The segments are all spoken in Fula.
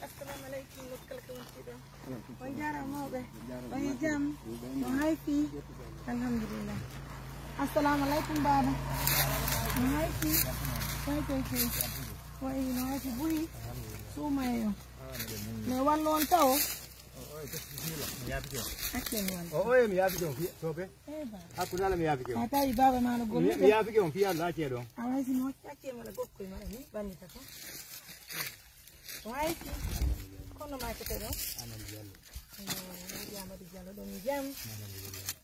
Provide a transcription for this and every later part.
assalamu alaikum kala ko wontiɗo on jaramaɓe on e jaam on hayfi alhamdulillah assalamu alaikum baba on hayfi koy way no hayfi buyi sumayeyo mais wallo on taw mi yaafike on fiya soɓe hakkude Allah mi yaafike on a tawi baba ma no golle mi yaafike on fiya Allah ceeɗo on a way sino accee mala gokkoye maɗa ni bandita ko way fi kono ma kete ɗo jamadi diallo ɗon mi jam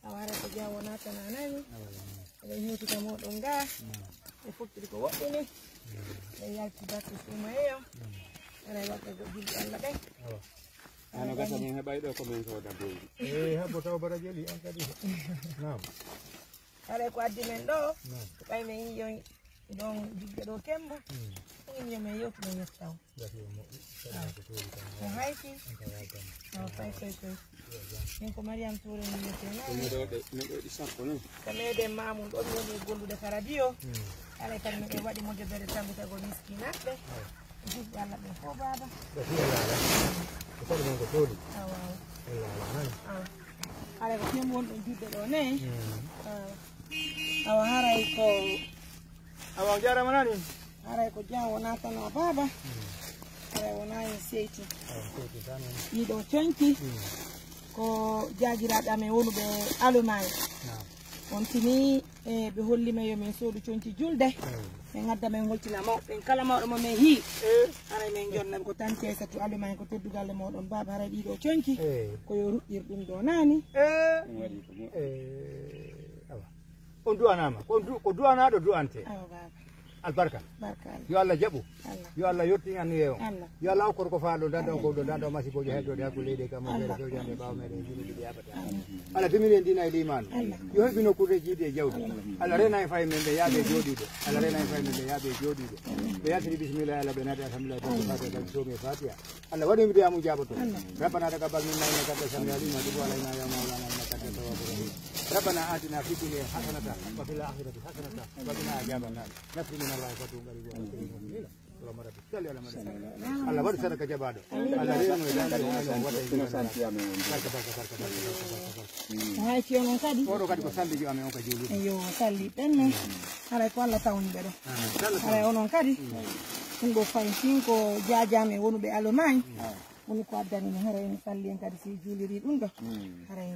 a warata jam wona tan a nani eɗen hewtita moɗon ga e fottude ko woɗɗini e yalti batte sumayeyo aɗa waɗa go julɗi Allah ɓe ano gasa min heɓay ɗo komin soda boyɗi heɓbo taw bara jeli on kadi nam haɗa ko addi men ɗo ko ɓay men yiyon ɗon jigge ɗo kembo ɗum yomen yewtumen yettaw o hayfi koy min ko Mariame Touré mi wiyete neɗɗoɗi sappo noon ko meɗen mamum ɗo woni gollude ka radio alay kadi meɗen waɗi moƴƴodere tambitagol miskinaɓe jigɓe Allah ɓe fof baba koɗo men ko tooli alay ko kem wonɗon jidde ɗo ne awa haray ko awa on jarama nani haray ko jam wona tan a baba haray wona en seyti ɗiɗo coñki ko jajiraɓe amen wonuɓe Allemagne on tini e ɓe hollima yo min soodu coñci julde min gadda min holtina mawɓe kala mawɗo mo min hi haray min jonnaɓe ko tan ceesatu Allemagne ko teddugalle moɗon baba haray ɗiɗo coñki koyo ruɗɗir ɗum ɗo nani on duwanama ko duwanaɗo duwante awa baba albarka yo Allah jaɓu yo Allah yetti anniye on yo Allah hokkor ko faaɗo danɗo ko ɗo danɗo masiboji heddode hakkude leydi kam feere fewjande ɓawa meɗen jiniɗiɗi yaɓata Allah timini en dina e limanu yo heɓi nokkude jiidi e jawdi Allah rena e faye men ɓe yaaɓe jooɗiɓe Allah rena e faye men ɓe yaaɓe jooɗiɓe ɓe yaltiri bisimillah Allah ɓe naati alhamdulillah tan fatiha tan somi e fatiha Allah waɗi mbiyamu jaɓoto rabbana taqabbal minna innaka anta samiul alim wa tub alayna ya mawlana innaka anta tawwabur rahim ربنا آتنا في الدنيا حسنة وفي الآخرة حسنة وقنا عذاب النار نصر من الله فتوب قريب اللهم رب صل على محمد الله بارك سنك جبادو الله رينا hay fi on kadi oɗo kadi ko salli jo amen on ka juli yo salli ɓenne haray ko Allah tawni ɓe ɗo haray onon kadi ɗum ɗo fayin ko jajame wonuɓe Allemagne woni ko addani mi haray mi salli en kadi si juliri ɗum ɗo haray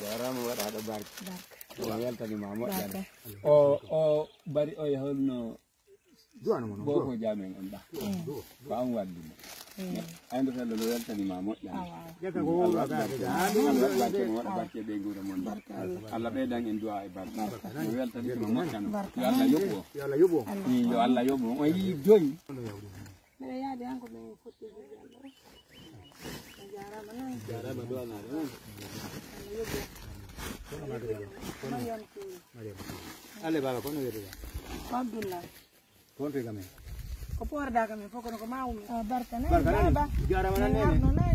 jarama waɗaɗo barke o weltanima moƴƴere o bari o yaholno boko jamen on ɗa ko an wallimo ayndo fello no weltanima moƴƴere Allah barke mo waɗa barke ɓe guura mon ɗa Allah ɓeydan en duwa e barke no weltanima moƴƴano yo Allah yoɓɓo yo Allah yoɓɓo on yii joni mbeɗa yaade hanko min fotti jarama duwanaɗe noon alle baba kono wiyetega Abdoullah kon to gamen ko porda kamen fof kono ko mawumi barka nani baba jarama nani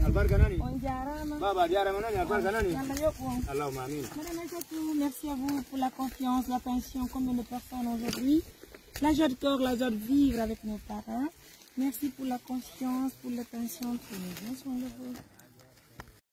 albarka nani on jarama baba jarama nani albarka nani Allah yoɓɓo on Allahumma amin madame Aïssatou, merci à vous pour la confiance, l'attention, combien de personnes aujourd'hui, la joie de cœur, la joie de vivre avec nos parents. Merci pour la confiance, pour l'attention, pour les gens sont là.